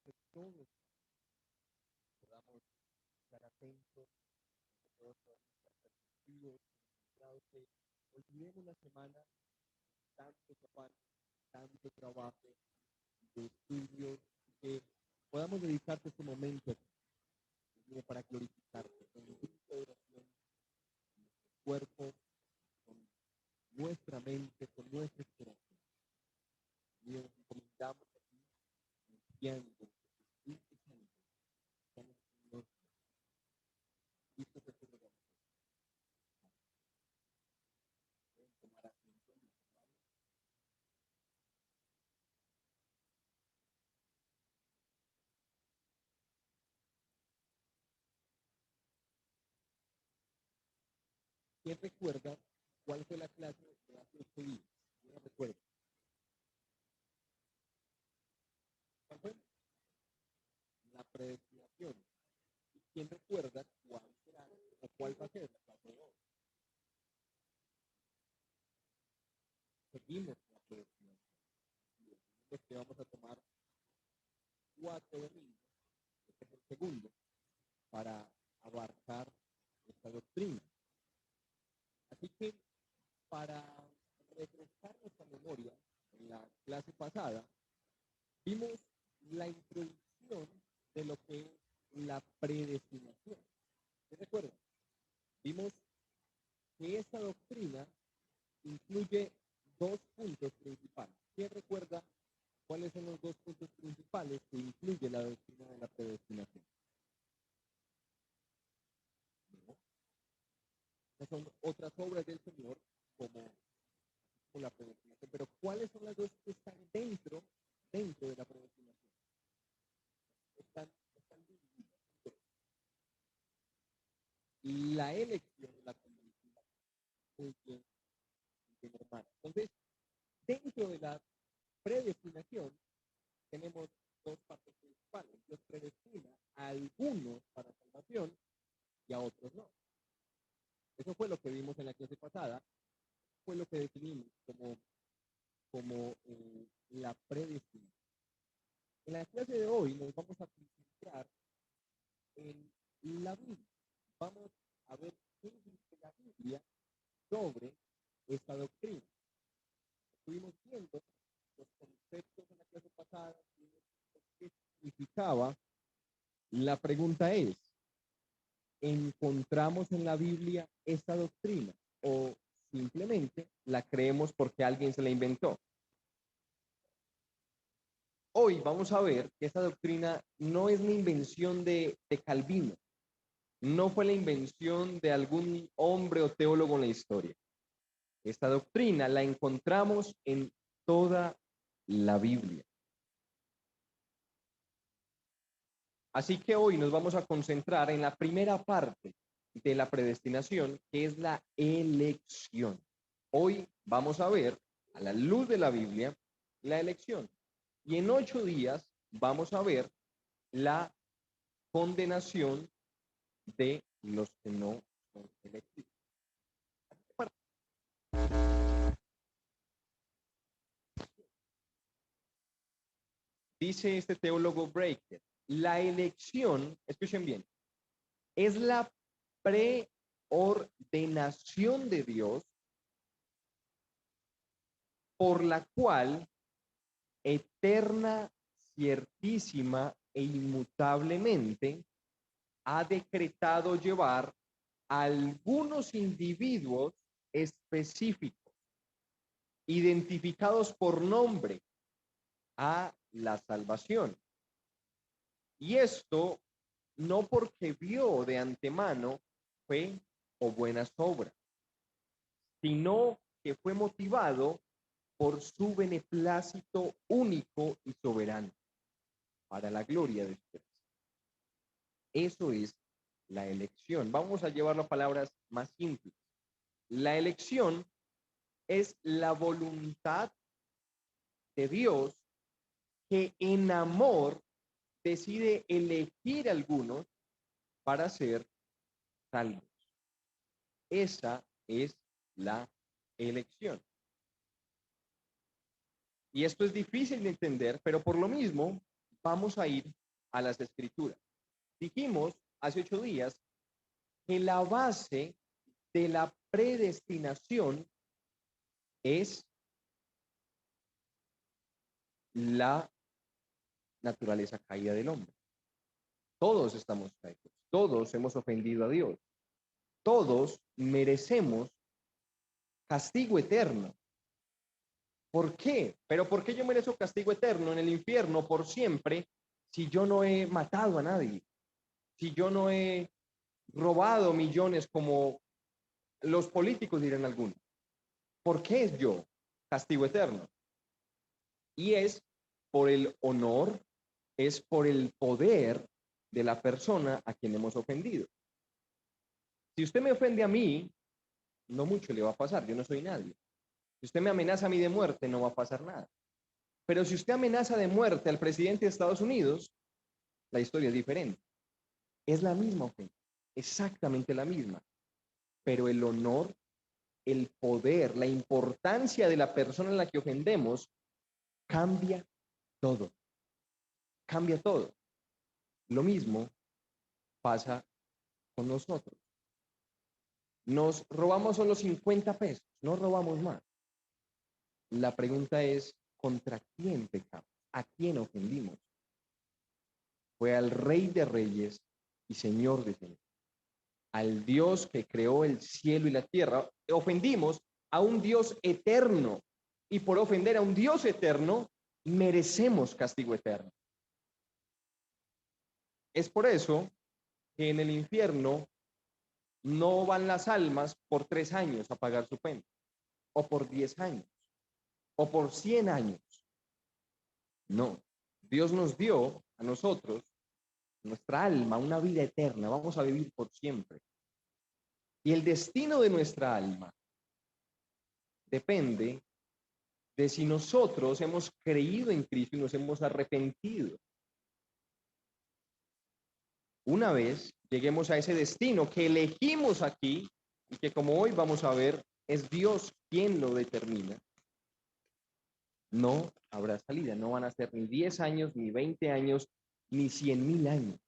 que todos podamos estar atentos, que todos podamos estar perceptivos, concentrados, que olvidemos la semana, tanto afán, tanto trabajo, de estudios, que podamos dedicarte este momento para glorificarte con un grito de oración, con nuestro cuerpo, con nuestra mente, con nuestra esperanza. Dios, nos encomendamos aquí, confiando que tu Espíritu Santo está en nosotros. Cristo te rogamos. Pueden tomar asiento, mis hermanos. ¿Quién recuerda cuál fue la clase de hace 8 días? ¿Quién recuerda? ¿Cuál fue? La predestinación. ¿Y quién recuerda cuál será o cuál va a ser la clase de hoy? Seguimos la predestinación. Es que vamos a tomar 4 domingos, este es el segundo, para abarcar esta doctrina. Así que, para refrescar nuestra memoria, en la clase pasada, vimos la introducción de lo que es la predestinación. ¿Se recuerdan? Vimos que esta doctrina incluye 2 puntos principales. ¿Quién recuerda cuáles son los 2 puntos principales que incluye la doctrina de la predestinación? ¿No? Estas son otras obras del Señor como la predestinación. Pero ¿cuáles son las 2 que están dentro de la predestinación? Están divididas. La elección, la condición. Muy bien, hermano. Entonces, dentro de la predestinación tenemos 2 partes principales. Dios predestina a algunos para salvación y a otros no. Eso fue lo que vimos en la clase pasada, fue lo que definimos como la predestinación. En la clase de hoy nos vamos a concentrar en la Biblia. Vamos a ver qué dice la Biblia sobre esta doctrina. Estuvimos viendo los conceptos en la clase pasada, qué significaba. La pregunta es, ¿encontramos en la Biblia esta doctrina o simplemente la creemos porque alguien se la inventó? Hoy vamos a ver que esta doctrina no es una invención de Calvino, no fue la invención de algún hombre o teólogo en la historia. Esta doctrina la encontramos en toda la Biblia. Así que hoy nos vamos a concentrar en la primera parte de la predestinación, que es la elección. Hoy vamos a ver, a la luz de la Biblia, la elección. Y en 8 días vamos a ver la condenación de los que no son elegidos. Dice este teólogo Breaker, la elección, escuchen bien, es la preordenación de Dios por la cual eterna, ciertísima e inmutablemente ha decretado llevar a algunos individuos específicos, identificados por nombre, a la salvación. Y esto no porque vio de antemano fe o buenas obras, sino que fue motivado por su beneplácito único y soberano, para la gloria de Dios. Eso es la elección. Vamos a llevarlo a palabras más simples. La elección es la voluntad de Dios que en amor decide elegir a algunos para ser salvos. Esa es la elección. Y esto es difícil de entender, pero por lo mismo vamos a ir a las Escrituras. Dijimos hace 8 días que la base de la predestinación es la naturaleza caída del hombre. Todos estamos caídos, todos hemos ofendido a Dios, todos merecemos castigo eterno. ¿Por qué? Pero ¿por qué yo merezco castigo eterno en el infierno por siempre si yo no he matado a nadie? Si yo no he robado millones como los políticos dirán algunos. ¿Por qué es yo castigo eterno? Y es por el honor, es por el poder de la persona a quien hemos ofendido. Si usted me ofende a mí, no mucho le va a pasar, yo no soy nadie. Si usted me amenaza a mí de muerte, no va a pasar nada. Pero si usted amenaza de muerte al presidente de Estados Unidos, la historia es diferente. Es la misma ofensa, exactamente la misma. Pero el honor, el poder, la importancia de la persona en la que ofendemos, cambia todo. Cambia todo. Lo mismo pasa con nosotros. Nos robamos solo 50 pesos, no robamos más. La pregunta es, ¿contra quién pecamos? ¿A quién ofendimos? Fue al Rey de Reyes y Señor de Señores, al Dios que creó el cielo y la tierra. Ofendimos a un Dios eterno, y por ofender a un Dios eterno, merecemos castigo eterno. Es por eso que en el infierno no van las almas por 3 años a pagar su pena, o por 10 años, o por 100 años. No, Dios nos dio a nosotros, nuestra alma, una vida eterna. Vamos a vivir por siempre. Y el destino de nuestra alma depende de si nosotros hemos creído en Cristo y nos hemos arrepentido. Una vez lleguemos a ese destino que elegimos aquí y que, como hoy vamos a ver, es Dios quien lo determina, no habrá salida. No van a ser ni 10 años, ni 20 años, ni 100,000 años.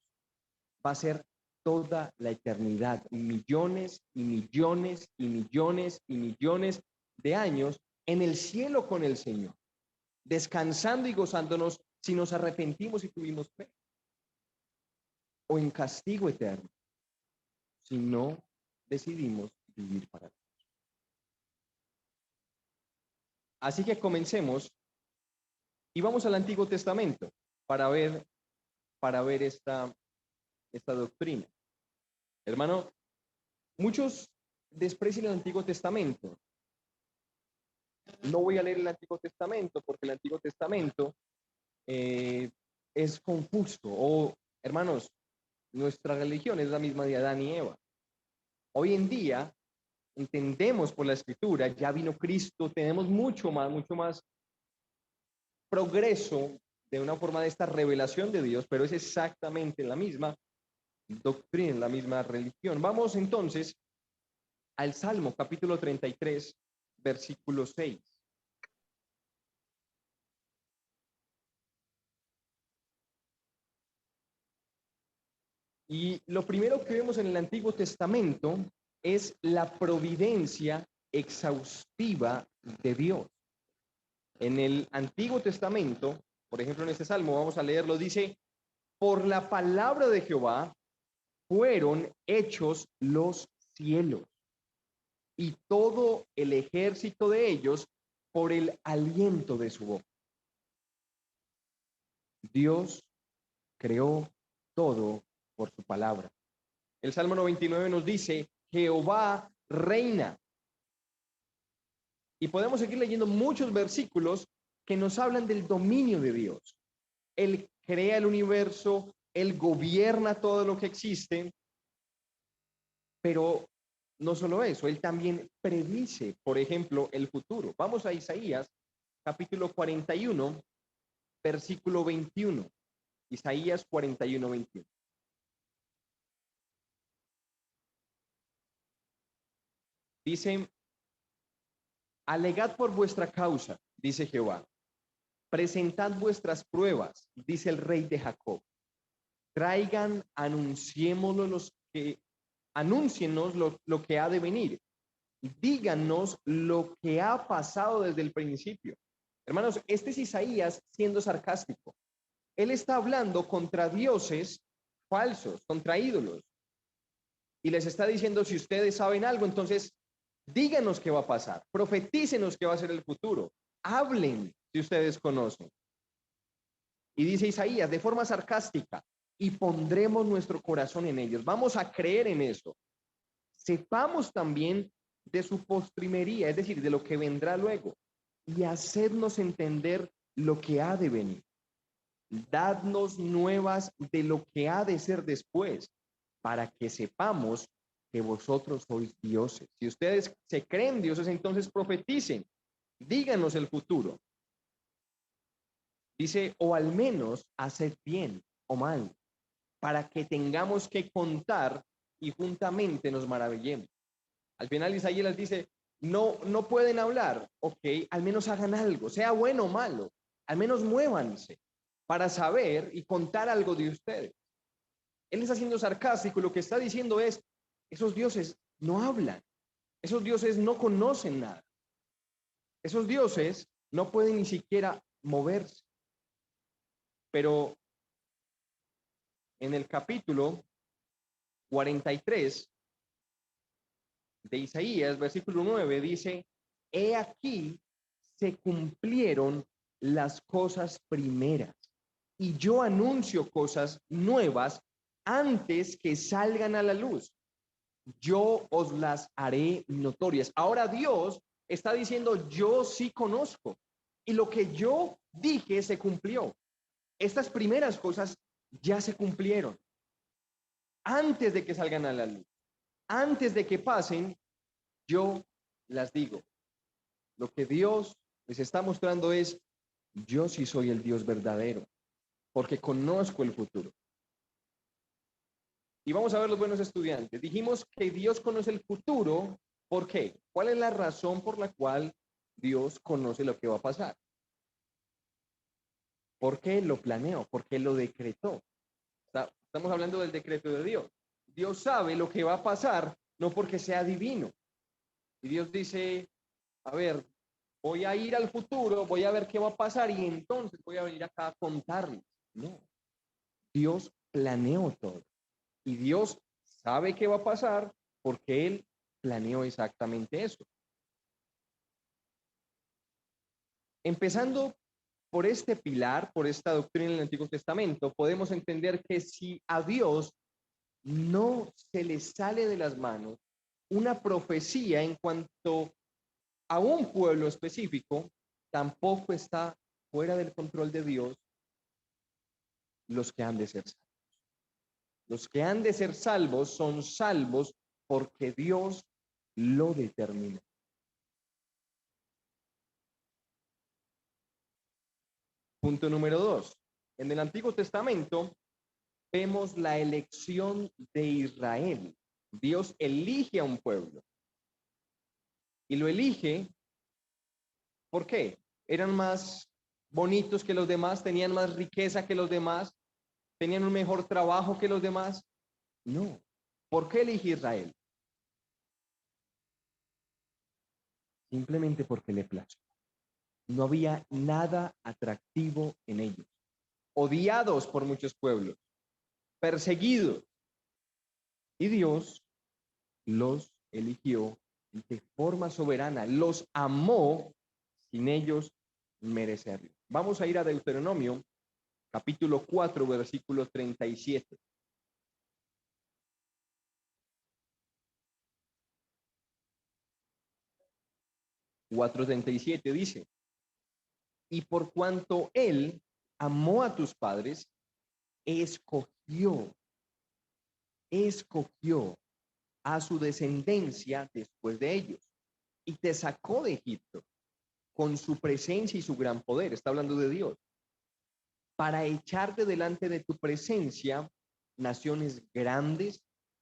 Va a ser toda la eternidad, millones y millones y millones y millones de años en el cielo con el Señor, descansando y gozándonos si nos arrepentimos y tuvimos fe, o en castigo eterno si no decidimos vivir para Dios. Así que comencemos y vamos al Antiguo Testamento para ver esta doctrina. Hermano, muchos desprecian el Antiguo Testamento. No voy a leer el Antiguo Testamento porque el Antiguo Testamento es confuso. O, hermanos, nuestra religión es la misma de Adán y Eva. Hoy en día entendemos por la Escritura, ya vino Cristo, tenemos mucho más progreso de una forma de esta revelación de Dios, pero es exactamente la misma doctrina, la misma religión. Vamos entonces al Salmo capítulo 33, versículo 6. Y lo primero que vemos en el Antiguo Testamento es la providencia exhaustiva de Dios. En el Antiguo Testamento, por ejemplo, en este salmo, vamos a leerlo, dice, por la palabra de Jehová fueron hechos los cielos y todo el ejército de ellos por el aliento de su boca. Dios creó todo por su palabra. El Salmo 99 nos dice, Jehová reina. Y podemos seguir leyendo muchos versículos que nos hablan del dominio de Dios. Él crea el universo, Él gobierna todo lo que existe, pero no solo eso, Él también predice, por ejemplo, el futuro. Vamos a Isaías, capítulo 41, versículo 21. Isaías 41, 21. Dice, alegad por vuestra causa, dice Jehová, Presentad vuestras pruebas, dice el rey de Jacob. Traigan, anúncienos lo que ha de venir. Díganos lo que ha pasado desde el principio. Hermanos, este es Isaías siendo sarcástico. Él está hablando contra dioses falsos, contra ídolos. Y les está diciendo, si ustedes saben algo, entonces díganos qué va a pasar. Profetícenos qué va a ser el futuro. Hablen si ustedes conocen. Y dice Isaías de forma sarcástica, y pondremos nuestro corazón en ellos. Vamos a creer en eso. Sepamos también de su postrimería, es decir, de lo que vendrá luego, y hacednos entender lo que ha de venir. Dadnos nuevas de lo que ha de ser después, para que sepamos que vosotros sois dioses. Si ustedes se creen dioses, entonces profeticen, díganos el futuro. Dice, o al menos haced bien o mal, para que tengamos que contar y juntamente nos maravillemos. Al final Isaías les dice, no pueden hablar, ok, al menos hagan algo, sea bueno o malo, al menos muévanse para saber y contar algo de ustedes. Él está siendo sarcástico y lo que está diciendo es, esos dioses no hablan, esos dioses no conocen nada, esos dioses no pueden ni siquiera moverse. Pero en el capítulo 43 de Isaías, versículo 9, dice, he aquí se cumplieron las cosas primeras y yo anuncio cosas nuevas antes que salgan a la luz. Yo os las haré notorias. Ahora Dios está diciendo, yo sí conozco y lo que yo dije se cumplió. Estas primeras cosas ya se cumplieron antes de que salgan a la luz. Antes de que pasen, yo las digo. Lo que Dios les está mostrando es, yo sí soy el Dios verdadero, porque conozco el futuro. Y vamos a ver los buenos estudiantes. Dijimos que Dios conoce el futuro. ¿Por qué? ¿Cuál es la razón por la cual Dios conoce lo que va a pasar? Porque lo planeó, porque lo decretó. Estamos hablando del decreto de Dios. Dios sabe lo que va a pasar, no porque sea divino. Y Dios dice, a ver, voy a ir al futuro, voy a ver qué va a pasar y entonces voy a venir acá a contarles. No, Dios planeó todo. Y Dios sabe qué va a pasar porque Él planeó exactamente eso. Empezando por este pilar, por esta doctrina en el Antiguo Testamento, podemos entender que si a Dios no se le sale de las manos una profecía en cuanto a un pueblo específico, tampoco está fuera del control de Dios los que han de ser salvos. Los que han de ser salvos son salvos porque Dios lo determinó. Punto número 2. En el Antiguo Testamento vemos la elección de Israel. Dios elige a un pueblo. Y lo elige, ¿por qué? Eran más bonitos que los demás, tenían más riqueza que los demás, tenían un mejor trabajo que los demás. No. ¿Por qué elige Israel? Simplemente porque le plació. No había nada atractivo en ellos. Odiados por muchos pueblos, perseguidos. Y Dios los eligió de forma soberana, los amó sin ellos merecerlo. Vamos a ir a Deuteronomio, capítulo 4, versículo 37. 4:37 dice, y por cuanto Él amó a tus padres, escogió a su descendencia después de ellos y te sacó de Egipto con su presencia y su gran poder. Está hablando de Dios. Para echarte delante de tu presencia naciones grandes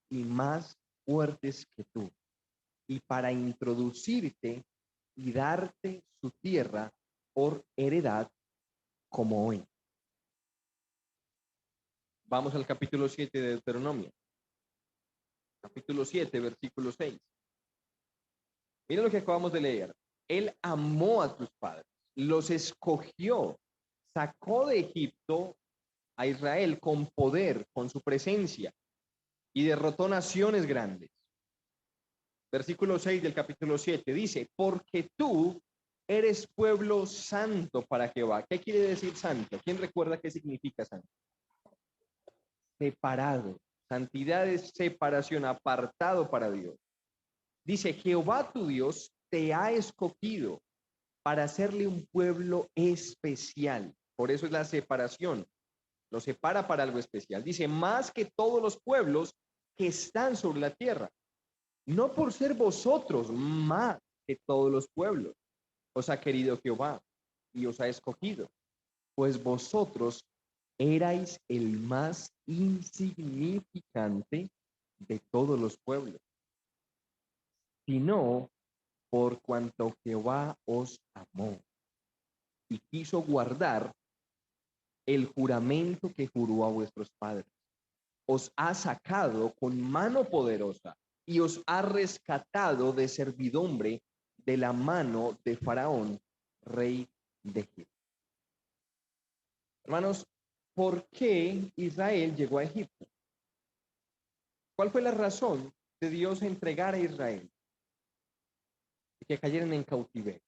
y más fuertes que tú, y para introducirte y darte su tierra por heredad como hoy. Vamos al capítulo 7 de Deuteronomio. Capítulo 7, versículo 6. Mira lo que acabamos de leer. Él amó a tus padres, los escogió, sacó de Egipto a Israel con poder, con su presencia, y derrotó naciones grandes. Versículo 6 del capítulo 7 dice, porque tú eres pueblo santo para Jehová. ¿Qué quiere decir santo? ¿Quién recuerda qué significa santo? Separado. Santidad es separación, apartado para Dios. Dice, Jehová tu Dios te ha escogido para hacerle un pueblo especial. Por eso es la separación. Lo separa para algo especial. Dice, más que todos los pueblos que están sobre la tierra. No por ser vosotros más que todos los pueblos. Os ha querido Jehová y os ha escogido. Pues vosotros erais el más insignificante de todos los pueblos. Sino por cuanto Jehová os amó y quiso guardar el juramento que juró a vuestros padres. Os ha sacado con mano poderosa y os ha rescatado de servidumbre de la mano de Faraón, rey de Egipto. Hermanos, ¿por qué Israel llegó a Egipto? ¿Cuál fue la razón de Dios entregar a Israel y que cayeran en cautiverio?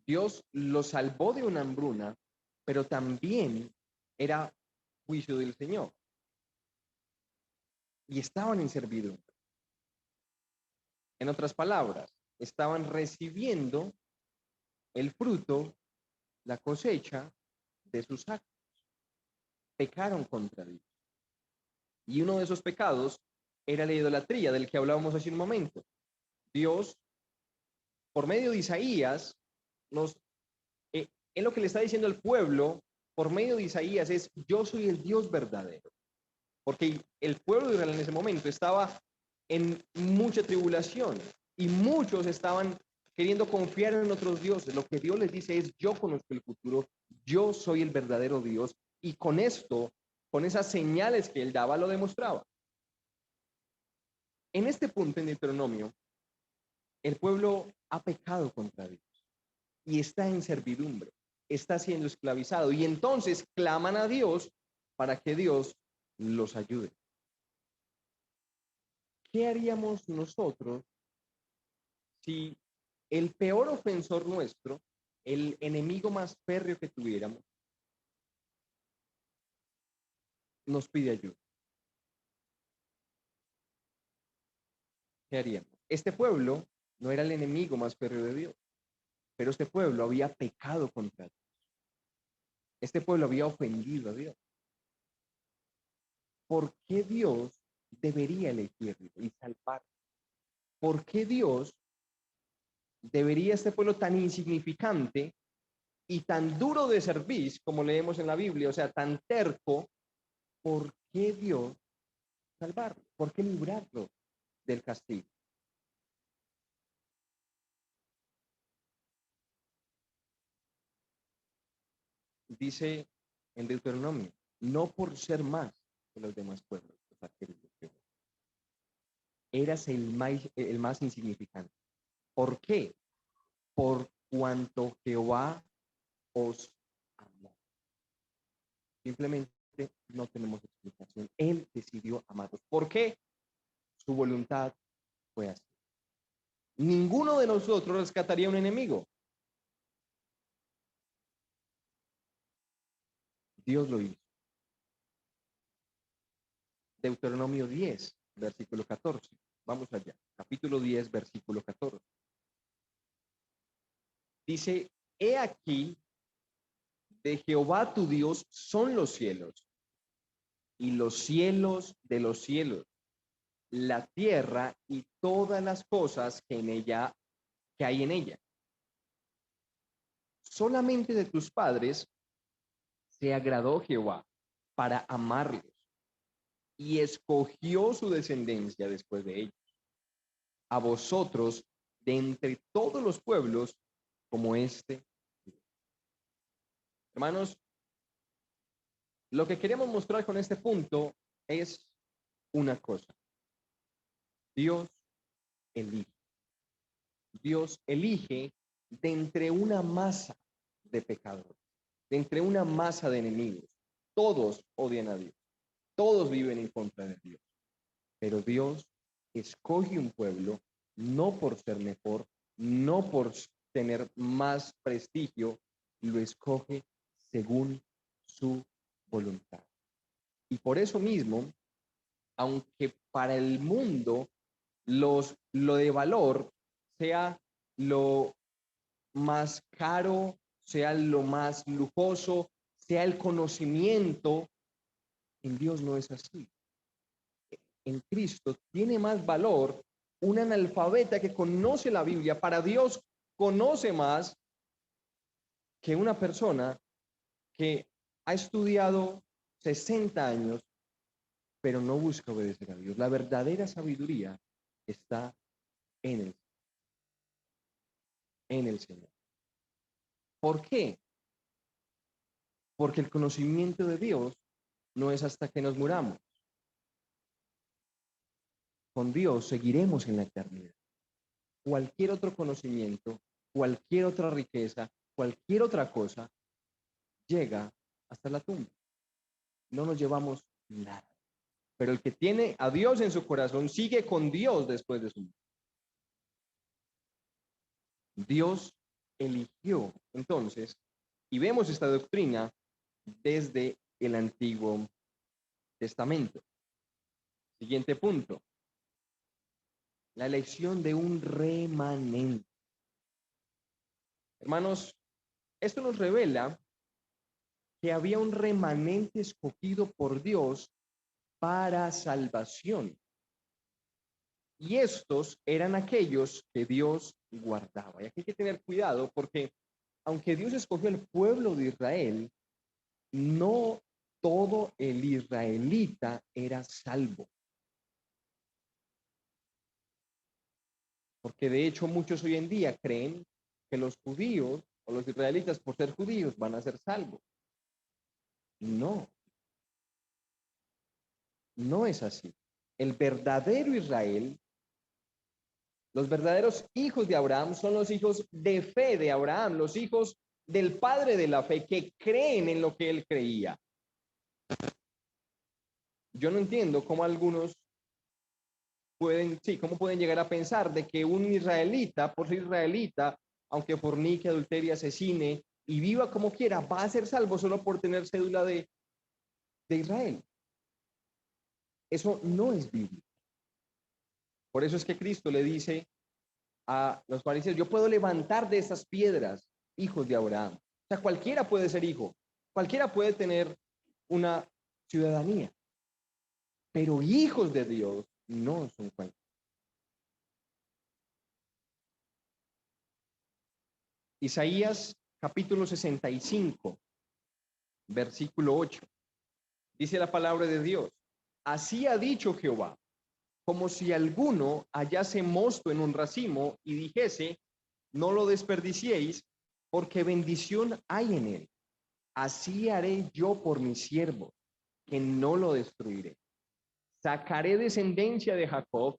Dios los salvó de una hambruna, pero también era juicio del Señor. Y estaban en servidumbre. En otras palabras, estaban recibiendo el fruto, la cosecha de sus actos. Pecaron contra Dios. Y uno de esos pecados era la idolatría del que hablábamos hace un momento. Dios, por medio de Isaías, es lo que le está diciendo al pueblo, por medio de Isaías, es: yo soy el Dios verdadero. Porque el pueblo de Israel en ese momento estaba en mucha tribulación y muchos estaban queriendo confiar en otros dioses. Lo que Dios les dice es: yo conozco el futuro, yo soy el verdadero Dios. Y con esto, con esas señales que él daba, lo demostraba. En este punto en Deuteronomio, el pueblo ha pecado contra Dios y está en servidumbre, está siendo esclavizado, y entonces claman a Dios para que Dios los ayude. ¿Qué haríamos nosotros si el peor ofensor nuestro, el enemigo más férreo que tuviéramos, nos pide ayuda? ¿Qué haríamos? Este pueblo no era el enemigo más férreo de Dios, pero este pueblo había pecado contra Dios. Este pueblo había ofendido a Dios. ¿Por qué Dios debería elegirlo y salvarlo? ¿Por qué Dios debería, este pueblo tan insignificante y tan duro de servir, como leemos en la Biblia, o sea, tan terco, por qué Dios salvarlo? ¿Por qué librarlo del castigo? Dice en Deuteronomio, no por ser más que los demás pueblos, eras el más insignificante. ¿Por qué? Por cuanto Jehová os amó. Simplemente no tenemos explicación. Él decidió amarlos. ¿Por qué? Su voluntad fue así. Ninguno de nosotros rescataría a un enemigo. Dios lo hizo. Deuteronomio 10, versículo 14. Vamos allá. Capítulo 10, versículo 14. Dice: he aquí, de Jehová tu Dios son los cielos, y los cielos de los cielos, la tierra y todas las cosas que hay en ella. Solamente de tus padres se agradó Jehová para amarlos, y escogió su descendencia después de ellos. A vosotros de entre todos los pueblos como este. Hermanos, lo que queremos mostrar con este punto es una cosa. Dios elige. Dios elige de entre una masa de pecadores, de entre una masa de enemigos. Todos odian a Dios. Todos viven en contra de Dios. Pero Dios escoge un pueblo no por ser mejor, no por tener más prestigio, lo escoge según su voluntad. Y por eso mismo, aunque para el mundo lo de valor sea lo más caro, sea lo más lujoso, sea el conocimiento, en Dios no es así. En Cristo tiene más valor un analfabeta que conoce la Biblia. Para Dios conoce más que una persona que ha estudiado 60 años, pero no busca obedecer a Dios. La verdadera sabiduría está en el Señor. ¿Por qué? Porque el conocimiento de Dios no es hasta que nos muramos. Con Dios seguiremos en la eternidad. Cualquier otro conocimiento, cualquier otra riqueza, cualquier otra cosa, llega hasta la tumba. No nos llevamos nada. Pero el que tiene a Dios en su corazón sigue con Dios después de su muerte. Dios eligió entonces, y vemos esta doctrina desde el Antiguo Testamento. Siguiente punto. La elección de un remanente. Hermanos, esto nos revela que había un remanente escogido por Dios para salvación. Y estos eran aquellos que Dios guardaba. Y aquí hay que tener cuidado porque aunque Dios escogió el pueblo de Israel, no todo el israelita era salvo. Porque de hecho muchos hoy en día creen que los judíos o los israelitas por ser judíos van a ser salvos. No, no es así. El verdadero Israel, los verdaderos hijos de Abraham son los hijos de fe de Abraham, los hijos del padre de la fe que creen en lo que él creía. Yo no entiendo cómo algunos cómo pueden llegar a pensar de que un israelita, por ser israelita, aunque fornique, adulterie, asesine y viva como quiera, va a ser salvo solo por tener cédula de Israel. Eso no es bíblico. Por eso es que Cristo le dice a los fariseos, yo puedo levantar de esas piedras hijos de Abraham. O sea, cualquiera puede ser hijo, cualquiera puede tener una ciudadanía, pero hijos de Dios no son cualquiera. Isaías capítulo 65, versículo 8. Dice la palabra de Dios, así ha dicho Jehová, como si alguno hallase mosto en un racimo y dijese, no lo desperdiciéis, porque bendición hay en él. Así haré yo por mi siervo, que no lo destruiré. Sacaré descendencia de Jacob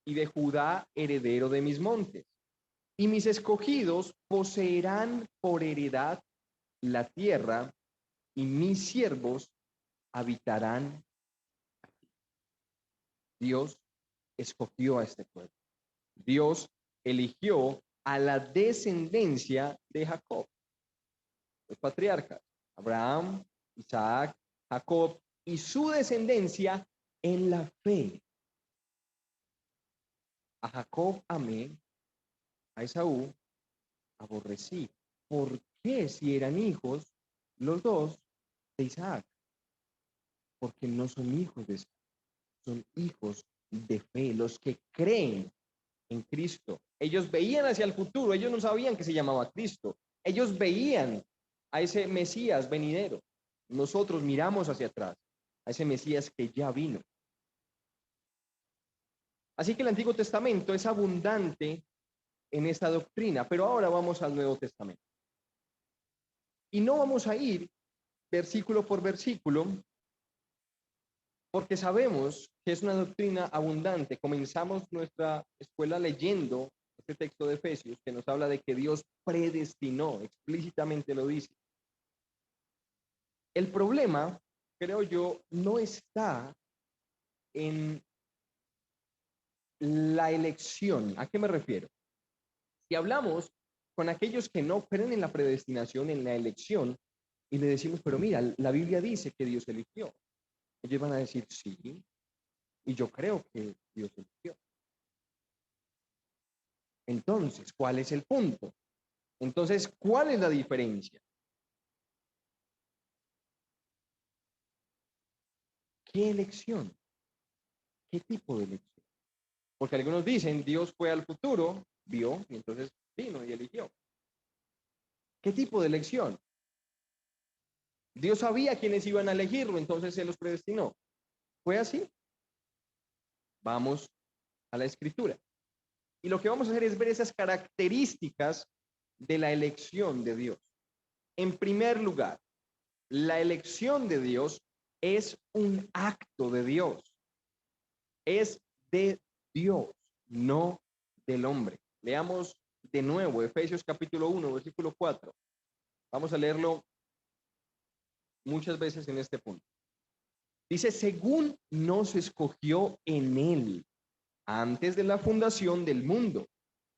y de Judá heredero de mis montes. Y mis escogidos poseerán por heredad la tierra, y mis siervos habitarán. Dios escogió a este pueblo. Dios eligió a la descendencia de Jacob. Los patriarcas, Abraham, Isaac, Jacob y su descendencia en la fe. A Jacob amé, a Esaú aborrecí. ¿Por qué si eran hijos los dos de Isaac? Porque no son hijos de Isaac, son hijos de fe, los que creen en Cristo. Ellos veían hacia el futuro, ellos no sabían que se llamaba Cristo. Ellos veían a ese Mesías venidero. Nosotros miramos hacia atrás, a ese Mesías que ya vino. Así que el Antiguo Testamento es abundante en esta doctrina, pero ahora vamos al Nuevo Testamento. Y no vamos a ir versículo por versículo, porque sabemos que es una doctrina abundante. Comenzamos nuestra escuela leyendo este texto de Efesios que nos habla de que Dios predestinó, explícitamente lo dice. El problema, creo yo, no está en la elección. ¿A qué me refiero? Si hablamos con aquellos que no creen en la predestinación, en la elección, y le decimos, pero mira, la Biblia dice que Dios eligió. Ellos van a decir, sí, y yo creo que Dios eligió. Entonces, ¿cuál es el punto? Entonces, ¿cuál es la diferencia? ¿Qué elección? ¿Qué tipo de elección? Porque algunos dicen, Dios fue al futuro, vio, y entonces vino y eligió. ¿Qué tipo de elección? Dios sabía quiénes iban a elegirlo, entonces se los predestinó. ¿Fue así? Vamos a la escritura. Y lo que vamos a hacer es ver esas características de la elección de Dios. En primer lugar, la elección de Dios es un acto de Dios. Es de Dios, no del hombre. Leamos de nuevo Efesios capítulo 1, versículo 4. Vamos a leerlo muchas veces en este punto. Dice, según nos escogió en él antes de la fundación del mundo,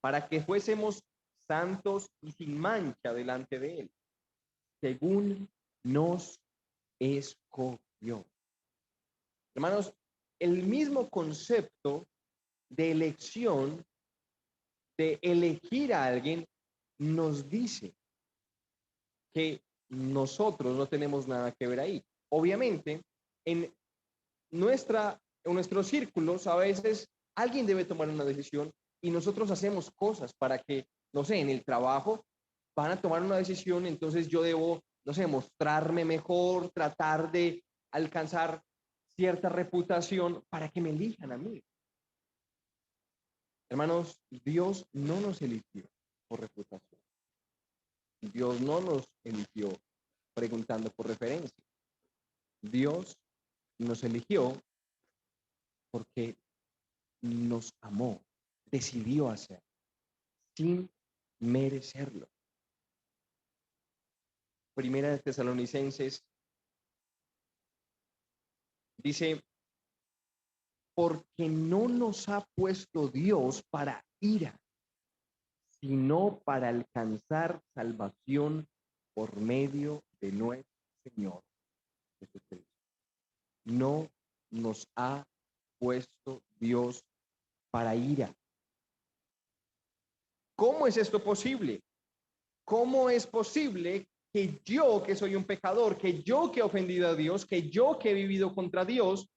para que fuésemos santos y sin mancha delante de él, según nos escogió. Hermanos, el mismo concepto de elección, de elegir a alguien, nos dice que nosotros no tenemos nada que ver ahí. Obviamente, en nuestros círculos, a veces alguien debe tomar una decisión y nosotros hacemos cosas para que, no sé, en el trabajo van a tomar una decisión, entonces yo debo, no sé, mostrarme mejor, tratar de alcanzar cierta reputación para que me elijan a mí. Hermanos, Dios no nos eligió por reputación. Dios no nos eligió preguntando por referencia. Dios nos eligió porque nos amó, decidió hacer, sin merecerlo. Primera de Tesalonicenses dice, porque no nos ha puesto Dios para ira, sino para alcanzar salvación por medio de nuestro Señor Jesucristo. No nos ha puesto Dios para ira. ¿Cómo es esto posible? ¿Cómo es posible que yo, que soy un pecador, que yo que he ofendido a Dios, que yo que he vivido contra Dios,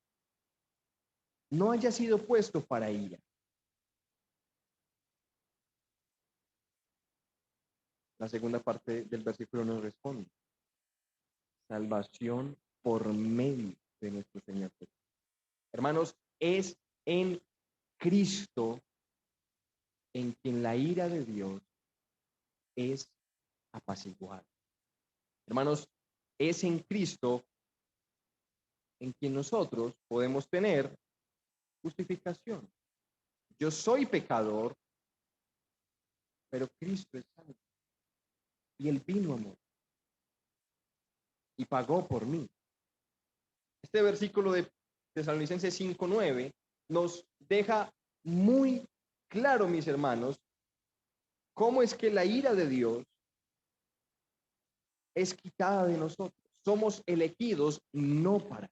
no haya sido puesto para ira? La segunda parte del versículo nos responde. Salvación por medio de nuestro Señor Jesús. Hermanos, es en Cristo en quien la ira de Dios es apaciguada. Hermanos, es en Cristo en quien nosotros podemos tener justificación. Yo soy pecador, pero Cristo es santo. Y él vino a morir. Y pagó por mí. Este versículo de Tesalonicenses 5:9 nos deja muy claro, mis hermanos, cómo es que la ira de Dios es quitada de nosotros. Somos elegidos no para.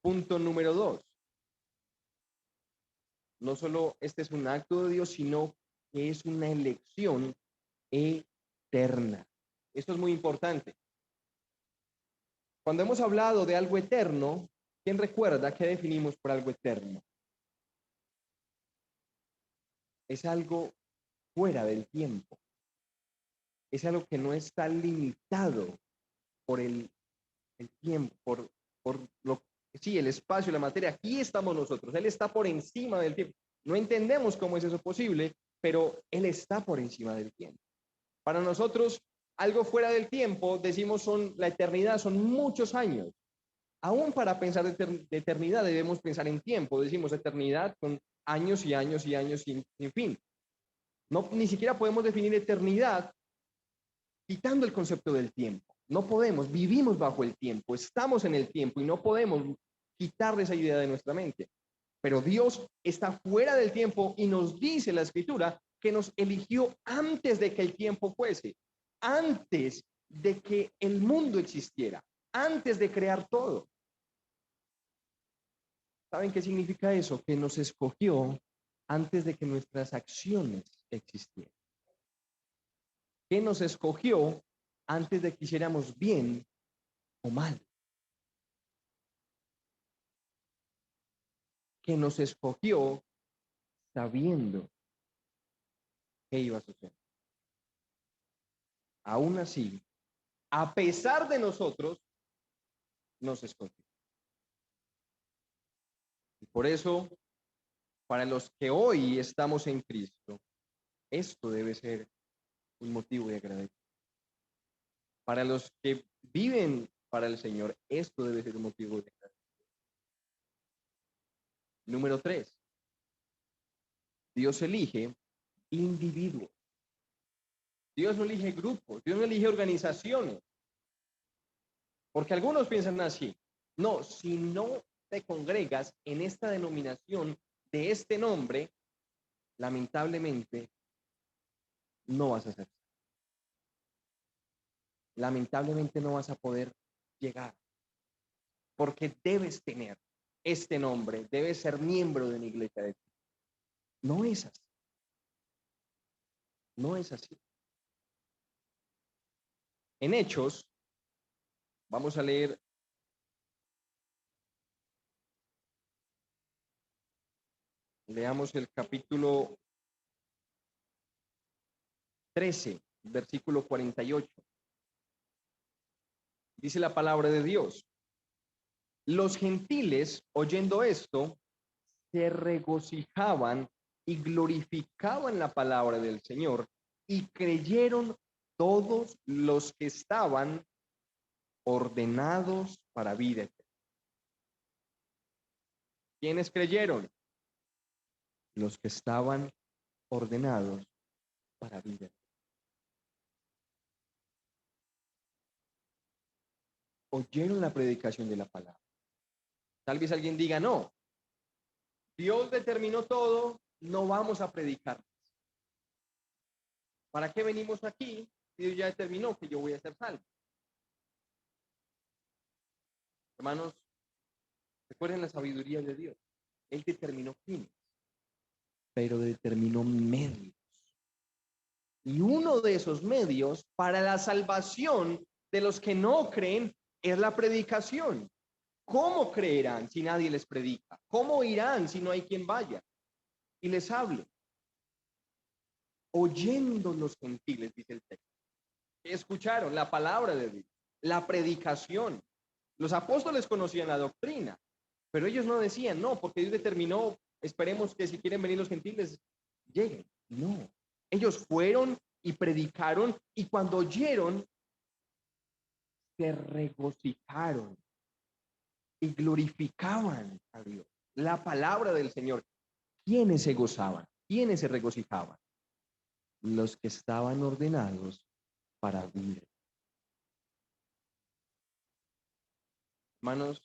Punto número 2. No solo este es un acto de Dios, sino que es una elección eterna. Esto es muy importante. Cuando hemos hablado de algo eterno, ¿quién recuerda qué definimos por algo eterno? Es algo fuera del tiempo. Es algo que no está limitado por el tiempo, por lo sí, el espacio, la materia. Aquí estamos nosotros. Él está por encima del tiempo. No entendemos cómo es eso posible, pero Él está por encima del tiempo. Para nosotros, algo fuera del tiempo, decimos son la eternidad, son muchos años. Aún para pensar de eternidad debemos pensar en tiempo. Decimos eternidad con años y años y años sin fin. No, ni siquiera podemos definir eternidad quitando el concepto del tiempo. No podemos, vivimos bajo el tiempo, estamos en el tiempo y no podemos quitarle esa idea de nuestra mente. Pero Dios está fuera del tiempo y nos dice la Escritura que nos eligió antes de que el tiempo fuese, antes de que el mundo existiera, antes de crear todo. ¿Saben qué significa eso? Que nos escogió antes de que nuestras acciones existieran. Que nos escogió antes de que hiciéramos bien o mal. Que nos escogió sabiendo qué iba a suceder. Aún así, a pesar de nosotros, nos escogió. Y por eso, para los que hoy estamos en Cristo, esto debe ser un motivo de agradecimiento. Para los que viven para el Señor, esto debe ser un motivo de agradecimiento. Número 3, Dios elige individuos. Dios no elige grupos, Dios no elige organizaciones. Porque algunos piensan así. No, si no te congregas en esta denominación de este nombre, lamentablemente no vas a ser. Lamentablemente no vas a poder llegar. Porque debes tener este nombre, debes ser miembro de una iglesia de Cristo. No es así. No es así. En Hechos, vamos a leer leamos el capítulo 13, versículo 48. Dice la palabra de Dios. Los gentiles, oyendo esto, se regocijaban y glorificaban la palabra del Señor y creyeron todos los que estaban ordenados para vida eterna. ¿Quiénes creyeron? Los que estaban ordenados para vida eterna. Oyeron la predicación de la palabra. Tal vez alguien diga, no, Dios determinó todo, no vamos a predicar. ¿Para qué venimos aquí? Dios ya determinó que yo voy a ser salvo. Hermanos, recuerden la sabiduría de Dios. Él determinó fines, pero determinó medios. Y uno de esos medios para la salvación de los que no creen es la predicación. ¿Cómo creerán si nadie les predica? ¿Cómo irán si no hay quien vaya y les hable? Oyendo los gentiles, dice el texto. Escucharon la palabra de Dios, la predicación. Los apóstoles conocían la doctrina, pero ellos no decían, no, porque Dios determinó, esperemos que si quieren venir los gentiles, lleguen. No, ellos fueron y predicaron y cuando oyeron, se regocijaron y glorificaban a Dios. La palabra del Señor. ¿Quiénes se gozaban? ¿Quiénes se regocijaban? Los que estaban ordenados para vivir. Hermanos,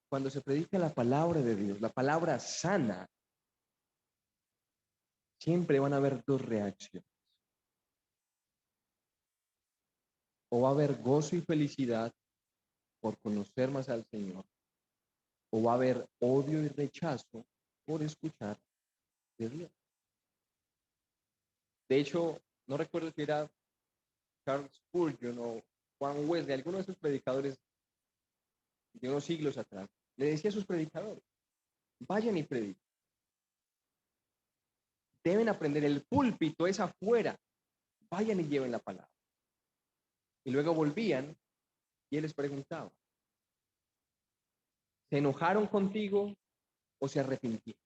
cuando se predica la palabra de Dios, la palabra sana, siempre van a haber dos reacciones. O va a haber gozo y felicidad por conocer más al Señor, o va a haber odio y rechazo por escuchar de Dios. De hecho, no recuerdo si era Charles Spurgeon o Juan Wesley, alguno de esos predicadores de unos siglos atrás, le decía a sus predicadores, vayan y prediquen. Deben aprender, el púlpito es afuera, vayan y lleven la palabra. Y luego volvían y él les preguntaba, ¿se enojaron contigo o se arrepintieron?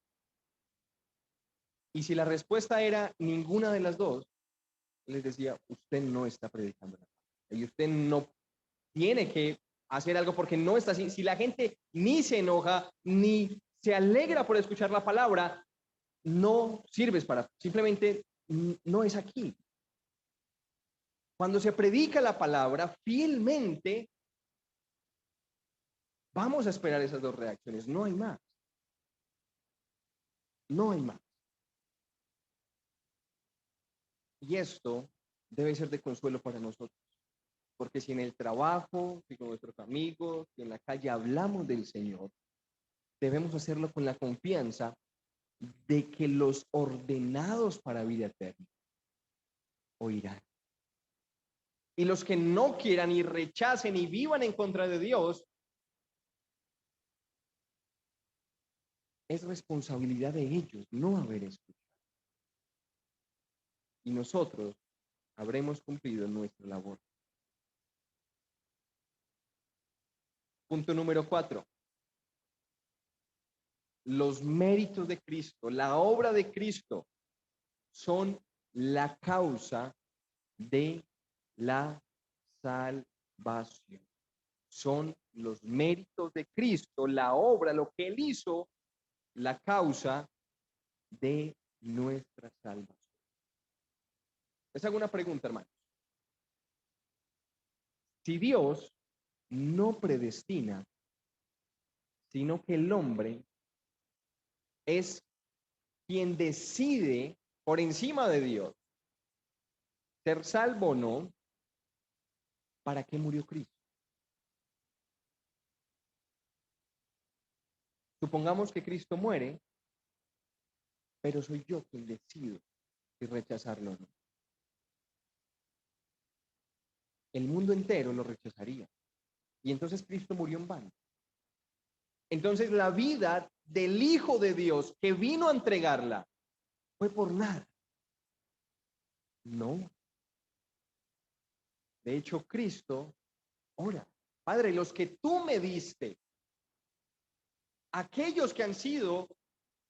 Y si la respuesta era ninguna de las dos, les decía, usted no está predicando la palabra. Y usted no tiene que hacer algo porque no está así. Si la gente ni se enoja, ni se alegra por escuchar la palabra, no sirves para, simplemente no es aquí. Cuando se predica la palabra fielmente, vamos a esperar esas dos reacciones, no hay más. No hay más. Y esto debe ser de consuelo para nosotros, porque si en el trabajo, si con nuestros amigos, si en la calle hablamos del Señor, debemos hacerlo con la confianza de que los ordenados para vida eterna oirán. Y los que no quieran y rechacen y vivan en contra de Dios, es responsabilidad de ellos no haber escuchado. Y nosotros habremos cumplido nuestra labor. Punto número 4. Los méritos de Cristo, la obra de Cristo, son la causa de la salvación. Son los méritos de Cristo, la obra, lo que Él hizo, la causa de nuestra salvación. Les hago una pregunta, hermanos. Si Dios no predestina, sino que el hombre es quien decide por encima de Dios ser salvo o no, ¿para qué murió Cristo? Supongamos que Cristo muere, pero soy yo quien decido si rechazarlo o no. El mundo entero lo rechazaría. Y entonces Cristo murió en vano. Entonces la vida del Hijo de Dios que vino a entregarla fue por nada. No. De hecho, Cristo ora, Padre, los que tú me diste, aquellos que han sido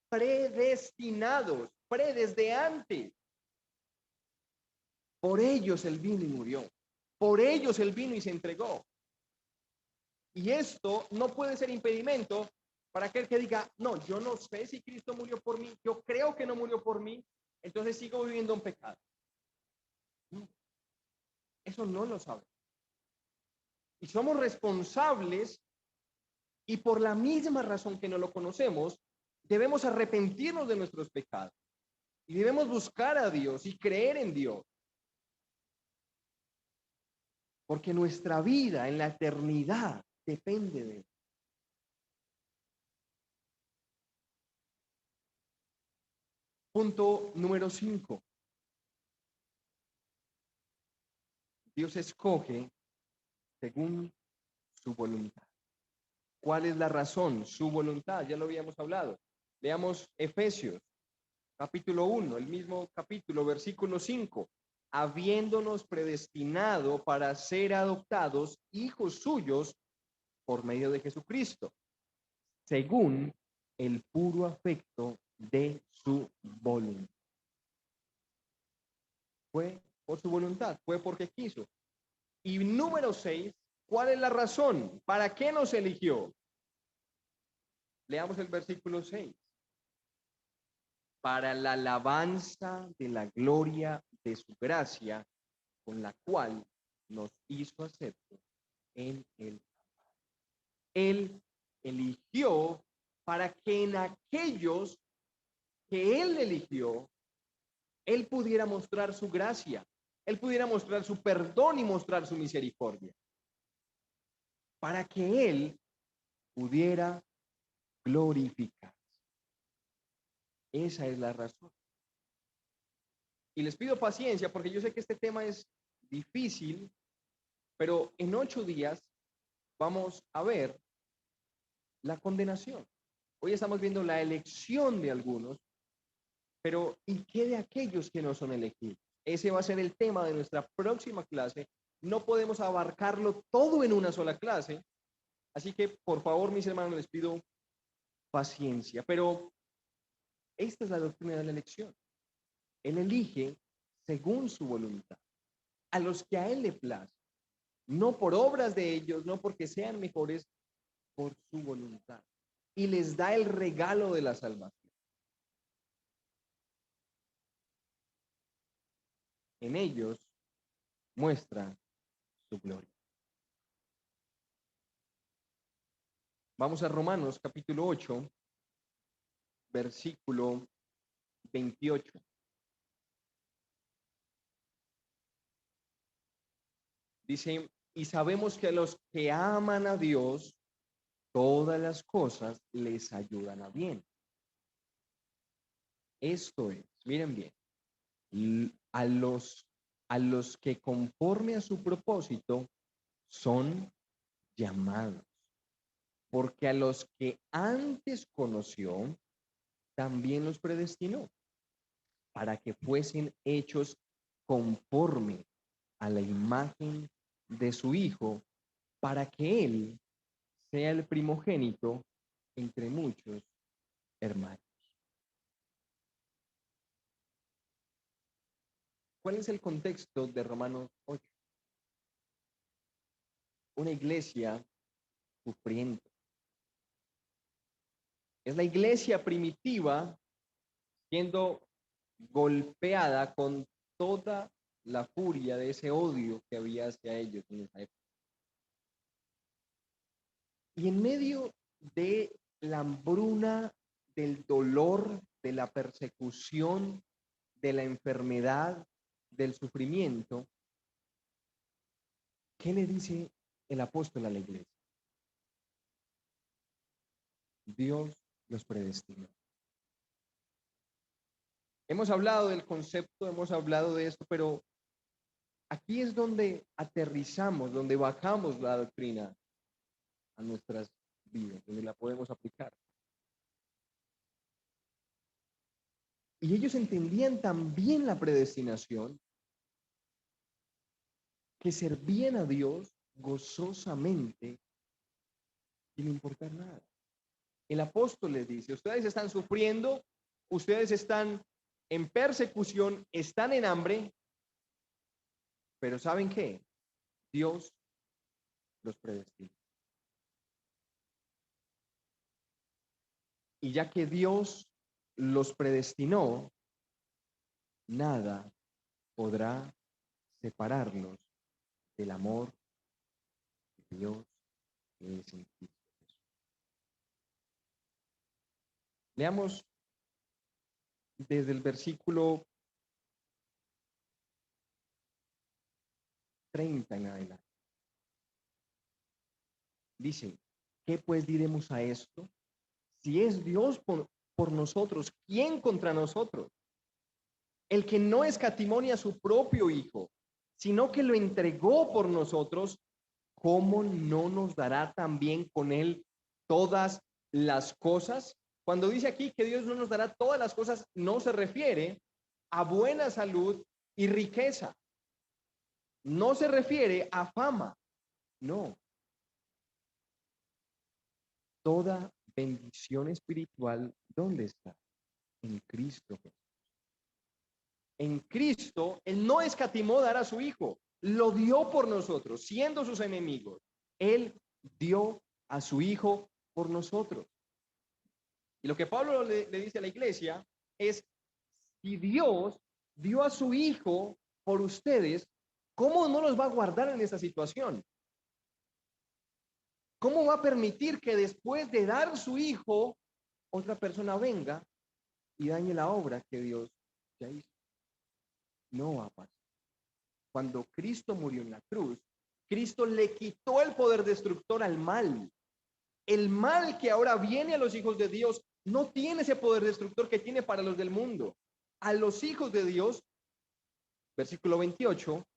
predestinados, desde antes, por ellos Él vino y murió. Por ellos Él vino y se entregó. Y esto no puede ser impedimento para aquel que diga, no, yo no sé si Cristo murió por mí, yo creo que no murió por mí, entonces sigo viviendo en pecado. No, eso no lo sabemos. Y somos responsables y por la misma razón que no lo conocemos, debemos arrepentirnos de nuestros pecados y debemos buscar a Dios y creer en Dios. Porque nuestra vida en la eternidad depende de Él. Punto número 5. Dios escoge según su voluntad. ¿Cuál es la razón? Su voluntad, ya lo habíamos hablado. Veamos Efesios, capítulo 1, el mismo capítulo, versículo 5. Habiéndonos predestinado para ser adoptados hijos suyos por medio de Jesucristo, según el puro afecto de su voluntad. Fue por su voluntad, fue porque quiso. Y número 6, ¿cuál es la razón? ¿Para qué nos eligió? Leamos el versículo 6. Para la alabanza de la gloria de su gracia, con la cual nos hizo aceptos en el amado. Él eligió para que en aquellos que Él eligió, Él pudiera mostrar su gracia, Él pudiera mostrar su perdón y mostrar su misericordia. Para que Él pudiera glorificar. Esa es la razón. Y les pido paciencia porque yo sé que este tema es difícil, pero en 8 días vamos a ver la condenación. Hoy estamos viendo la elección de algunos, pero ¿y qué de aquellos que no son elegidos? Ese va a ser el tema de nuestra próxima clase. No podemos abarcarlo todo en una sola clase, así que por favor, mis hermanos, les pido paciencia. Pero Esta es la doctrina de la elección. Él elige según su voluntad, a los que a Él le place, no por obras de ellos, no porque sean mejores, por su voluntad. Y les da el regalo de la salvación. En ellos muestra su gloria. Vamos a Romanos capítulo 8, versículo 28. Dice, y sabemos que a los que aman a Dios, todas las cosas les ayudan a bien. Esto es, miren bien, a los que conforme a su propósito son llamados. Porque a los que antes conoció, también los predestinó para que fuesen hechos conforme a la imagen de su Hijo, para que Él sea el primogénito entre muchos hermanos. ¿Cuál es el contexto de Romanos 8? Una iglesia sufriente. Es la iglesia primitiva siendo golpeada con toda la furia de ese odio que había hacia ellos en esa época. Y en medio de la hambruna, del dolor, de la persecución, de la enfermedad, del sufrimiento, ¿qué le dice el apóstol a la iglesia? Dios los predestinó. Hemos hablado del concepto, hemos hablado de esto, pero aquí es donde aterrizamos, donde bajamos la doctrina a nuestras vidas, donde la podemos aplicar. Y ellos entendían también la predestinación, que servían a Dios gozosamente sin importar nada. El apóstol les dice, ustedes están sufriendo, ustedes están en persecución, están en hambre, pero ¿saben qué? Dios los predestinó. Y ya que Dios los predestinó, nada podrá separarlos del amor de Dios que es en Cristo Jesús. Leamos desde el versículo 30 en adelante. Dice, ¿qué pues diremos a esto? Si es Dios por nosotros, ¿quién contra nosotros? El que no escatimó a su propio Hijo, sino que lo entregó por nosotros, ¿cómo no nos dará también con él todas las cosas? Cuando dice aquí que Dios no nos dará todas las cosas, no se refiere a buena salud y riqueza. No se refiere a fama. No. Toda bendición espiritual, ¿dónde está? En Cristo Jesús. En Cristo, Él no escatimó dar a su Hijo, lo dio por nosotros, siendo sus enemigos. Él dio a su Hijo por nosotros. Y lo que Pablo le dice a la iglesia es, si Dios dio a su Hijo por ustedes, ¿cómo no los va a guardar en esa situación? ¿Cómo va a permitir que después de dar su Hijo, otra persona venga y dañe la obra que Dios ya hizo? No va a pasar. Cuando Cristo murió en la cruz, Cristo le quitó el poder destructor al mal. El mal que ahora viene a los hijos de Dios no tiene ese poder destructor que tiene para los del mundo. A los hijos de Dios, versículo 28,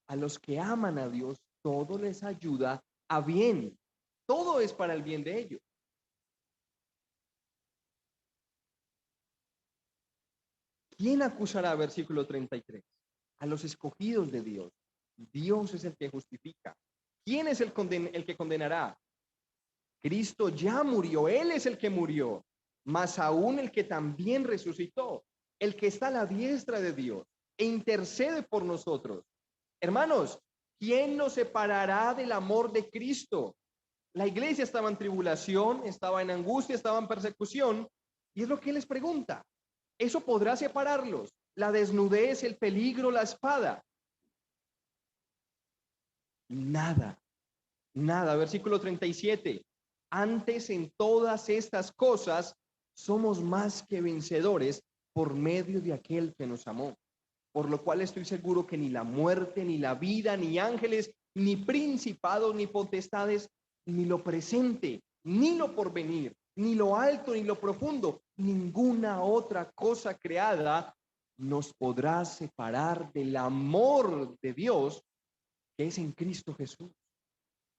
a los que aman a Dios, todo les ayuda a bien. Todo es para el bien de ellos. ¿Quién acusará? Versículo 33. A los escogidos de Dios. Dios es el que justifica. ¿Quién es el que condenará? Cristo ya murió, Él es el que murió. más aún el que también resucitó, el que está a la diestra de Dios e intercede por nosotros. Hermanos, ¿quién nos separará del amor de Cristo? La iglesia estaba en tribulación, estaba en angustia, estaba en persecución, y es lo que él les pregunta. ¿Eso podrá separarlos? La desnudez, el peligro, la espada. Nada, nada. Versículo 37. Antes en todas estas cosas somos más que vencedores por medio de aquel que nos amó. Por lo cual estoy seguro que ni la muerte, ni la vida, ni ángeles, ni principados, ni potestades, ni lo presente, ni lo porvenir, ni lo alto, ni lo profundo, ninguna otra cosa creada nos podrá separar del amor de Dios que es en Cristo Jesús.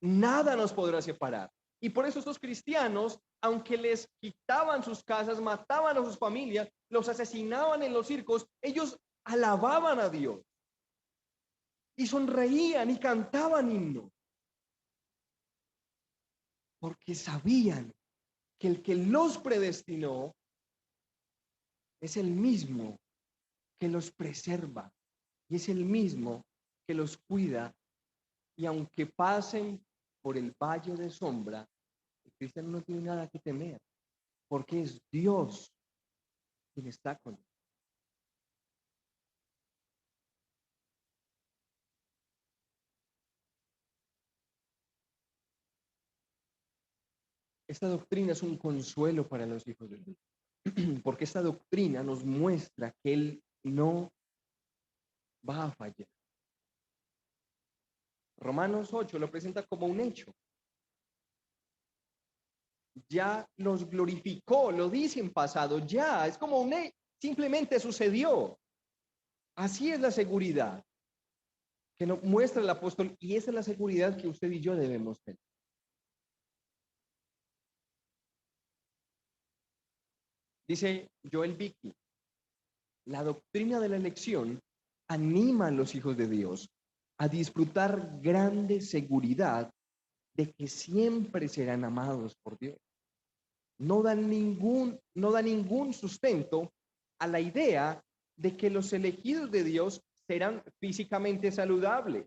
Nada nos podrá separar. Y por eso estos cristianos, aunque les quitaban sus casas, mataban a sus familias, los asesinaban en los circos, ellos alababan a Dios y sonreían y cantaban himnos, porque sabían que el que los predestinó es el mismo que los preserva y es el mismo que los cuida. Y aunque pasen por el valle de sombra, el cristiano no tiene nada que temer, porque es Dios quien está con él. Esta doctrina es un consuelo para los hijos de Dios, porque esta doctrina nos muestra que Él no va a fallar. Romanos 8 lo presenta como un hecho. Ya los glorificó, lo dice en pasado, ya, es como un hecho, simplemente sucedió. Así es la seguridad que nos muestra el apóstol y esa es la seguridad que usted y yo debemos tener. Dice Joel Vicky, la doctrina de la elección anima a los hijos de Dios a disfrutar grande seguridad de que siempre serán amados por Dios. No da ningún sustento a la idea de que los elegidos de Dios serán físicamente saludables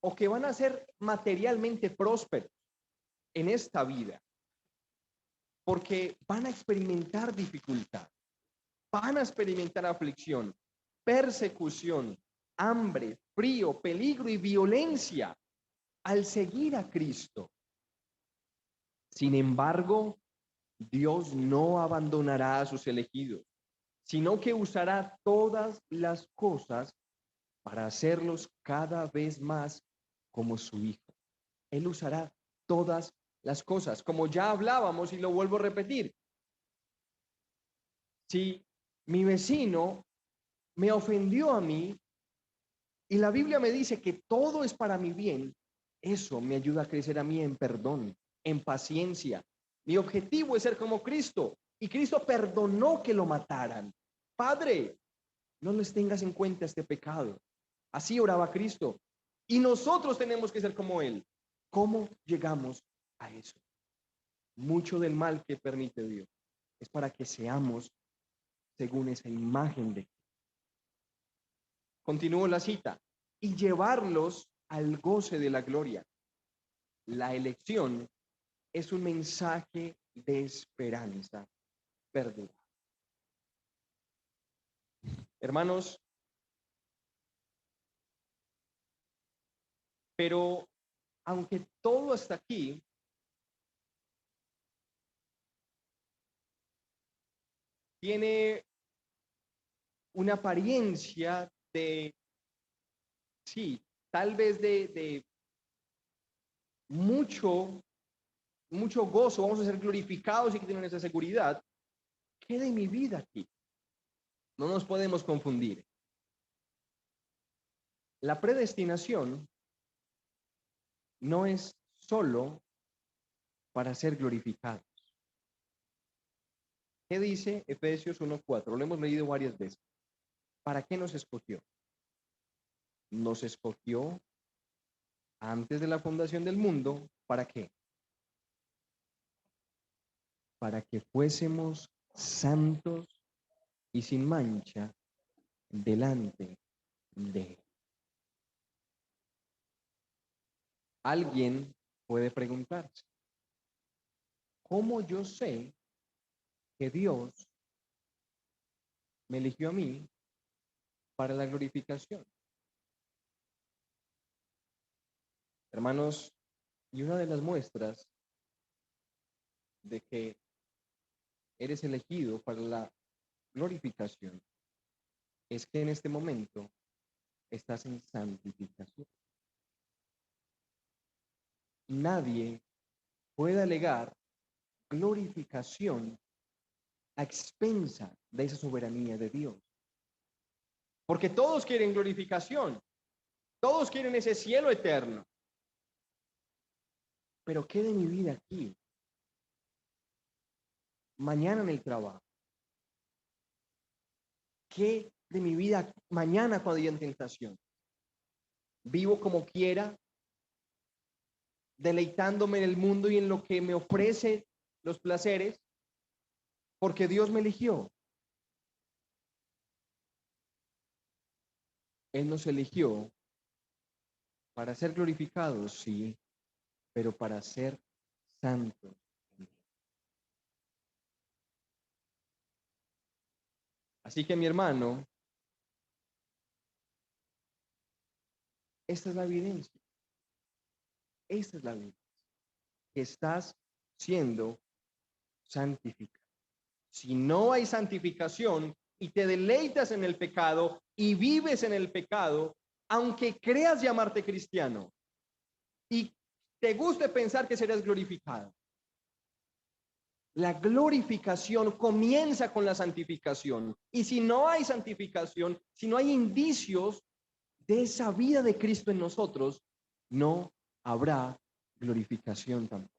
o que van a ser materialmente prósperos en esta vida, porque van a experimentar dificultad, van a experimentar aflicción, persecución, hambre, frío, peligro y violencia al seguir a Cristo. Sin embargo, Dios no abandonará a sus elegidos, sino que usará todas las cosas para hacerlos cada vez más como su Hijo. Él usará todas las cosas, como ya hablábamos y lo vuelvo a repetir. Si mi vecino me ofendió a mí y la Biblia me dice que todo es para mi bien, eso me ayuda a crecer a mí en perdón, en paciencia. Mi objetivo es ser como Cristo y Cristo perdonó que lo mataran. Padre, no les tengas en cuenta este pecado. Así oraba Cristo. Y nosotros tenemos que ser como Él. ¿Cómo llegamos a eso? Mucho del mal que permite Dios es para que seamos según esa imagen de. Continúo la cita. Y llevarlos al goce de la gloria. La elección es un mensaje de esperanza perdida. Hermanos, pero aunque todo hasta aquí tiene una apariencia de, sí, tal vez de mucho gozo, vamos a ser glorificados y que tienen esa seguridad, ¿qué de mi vida aquí? No nos podemos confundir. La predestinación no es solo para ser glorificados. ¿Qué dice Efesios 1:4? Lo hemos leído varias veces. ¿Para qué nos escogió? Nos escogió antes de la fundación del mundo. ¿Para qué? para que fuésemos santos y sin mancha delante de Él. Alguien puede preguntarse, ¿cómo yo sé que Dios me eligió a mí para la glorificación? Hermanos, y una de las muestras de que eres elegido para la glorificación es que en este momento estás en santificación. Nadie puede alegar glorificación a expensa de esa soberanía de Dios. Porque todos quieren glorificación, todos quieren ese cielo eterno. Pero ¿qué de mi vida aquí? Mañana en el trabajo. ¿Qué de mi vida mañana cuando haya tentación? Vivo como quiera, deleitándome en el mundo y en lo que me ofrece los placeres, porque Dios me eligió. Él nos eligió para ser glorificados, sí, pero para ser santos. Así que mi hermano, esta es la evidencia. Esta es la evidencia. Que estás siendo santificado. Si no hay santificación y te deleitas en el pecado y vives en el pecado, aunque creas llamarte cristiano y te guste pensar que serás glorificado, la glorificación comienza con la santificación. Y si no hay santificación, si no hay indicios de esa vida de Cristo en nosotros, no habrá glorificación tampoco.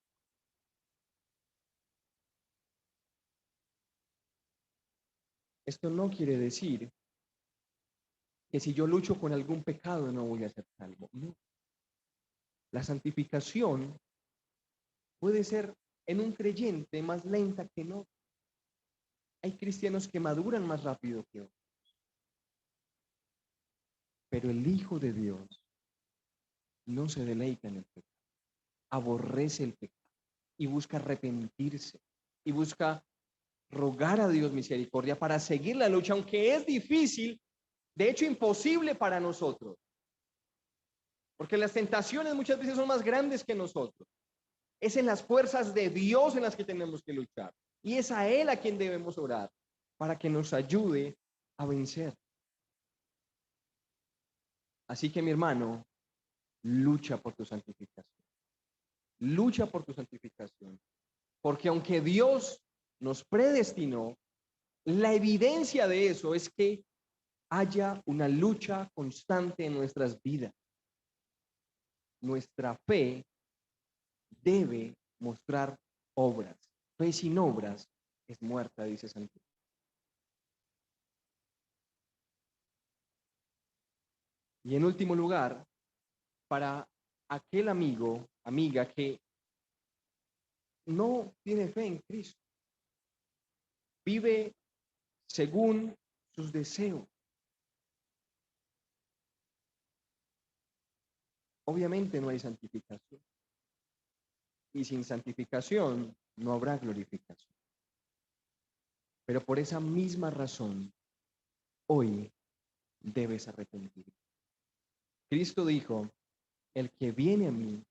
Esto no quiere decir que si yo lucho con algún pecado no voy a ser salvo. No. La santificación puede ser en un creyente más lenta que no. Hay cristianos que maduran más rápido que otros. Pero el Hijo de Dios no se deleita en el pecado, aborrece el pecado y busca arrepentirse y busca rogar a Dios misericordia para seguir la lucha, aunque es difícil, de hecho imposible para nosotros, porque las tentaciones muchas veces son más grandes que nosotros. Es en las fuerzas de Dios en las que tenemos que luchar. Y es a Él a quien debemos orar para que nos ayude a vencer. Así que mi hermano, lucha por tu santificación. Lucha por tu santificación. Porque aunque Dios nos predestinó, la evidencia de eso es que haya una lucha constante en nuestras vidas. Nuestra fe debe mostrar obras. Fe sin obras es muerta, dice Santiago. Y en último lugar, para aquel amigo, amiga que no tiene fe en Cristo, vive según sus deseos. Obviamente no hay santificación. Y sin santificación no habrá glorificación. Pero por esa misma razón, hoy debes arrepentirte. Cristo dijo, el que viene a mí,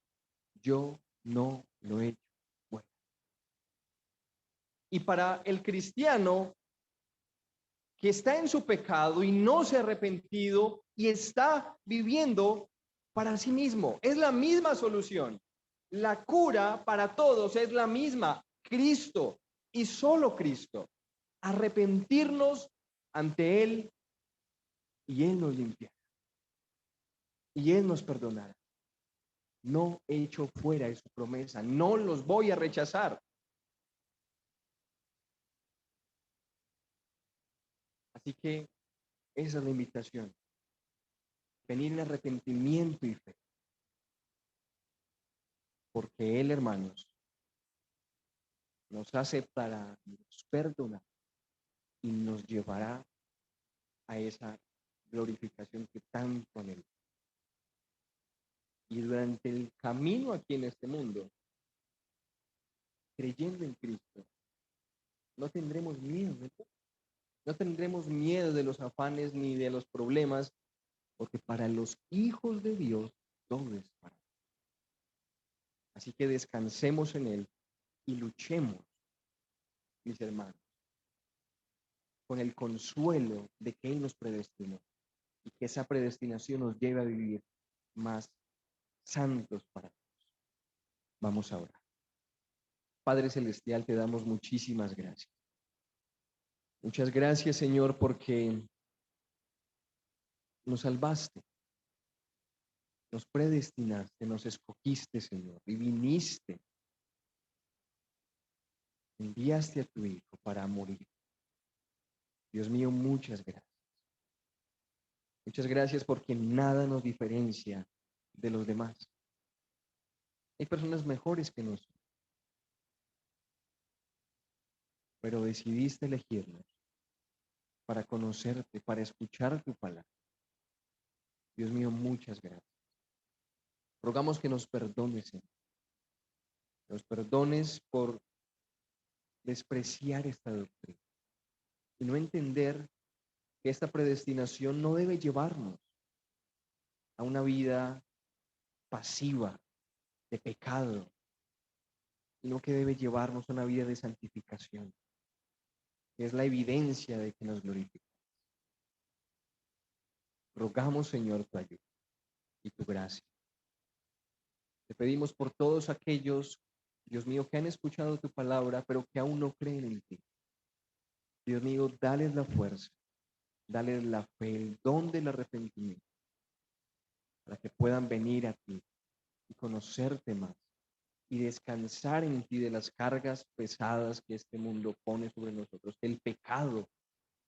yo no lo he hecho. Bueno. Y para el cristiano que está en su pecado y no se ha arrepentido y está viviendo para sí mismo, es la misma solución. La cura para todos es la misma, Cristo y solo Cristo. Arrepentirnos ante Él y Él nos limpiará. Y Él nos perdonará. No he hecho fuera de su promesa, no los voy a rechazar. Así que esa es la invitación. Venir en arrepentimiento y fe. Porque Él, hermanos, nos aceptará, nos perdonará y nos llevará a esa glorificación que tanto anhelamos. Y durante el camino aquí en este mundo, creyendo en Cristo, no tendremos miedo, ¿verdad? No tendremos miedo de los afanes ni de los problemas, porque para los hijos de Dios todo es para. Así que descansemos en Él y luchemos, mis hermanos, con el consuelo de que Él nos predestinó y que esa predestinación nos lleve a vivir más santos para Dios. Vamos a orar. Padre Celestial, te damos muchísimas gracias. Muchas gracias, Señor, porque nos salvaste, nos predestinaste, nos escogiste, Señor, y viniste, enviaste a tu Hijo para morir. Dios mío, muchas gracias. Muchas gracias porque nada nos diferencia de los demás. Hay personas mejores que nosotros, pero decidiste elegirnos para conocerte, para escuchar tu palabra. Dios mío, muchas gracias. Rogamos que nos perdones, Señor. Nos perdones por despreciar esta doctrina y no entender que esta predestinación no debe llevarnos a una vida pasiva de pecado, sino que debe llevarnos a una vida de santificación, que es la evidencia de que nos glorificamos. Rogamos, Señor, tu ayuda y tu gracia. Te pedimos por todos aquellos, Dios mío, que han escuchado tu palabra, pero que aún no creen en ti. Dios mío, dales la fuerza, dales la fe, el don del arrepentimiento, para que puedan venir a ti y conocerte más y descansar en ti de las cargas pesadas que este mundo pone sobre nosotros, que el pecado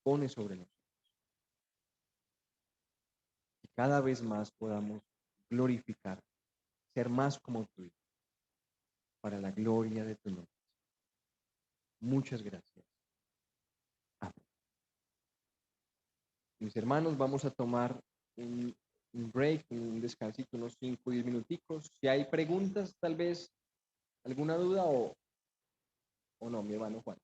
pone sobre nosotros. Y cada vez más podamos glorificar, ser más como tú, para la gloria de tu nombre. Muchas gracias. Amén. Mis hermanos, vamos a tomar un break, un descansito, unos 5 o 10 minuticos. Si hay preguntas, tal vez, alguna duda o no, mi hermano Juan.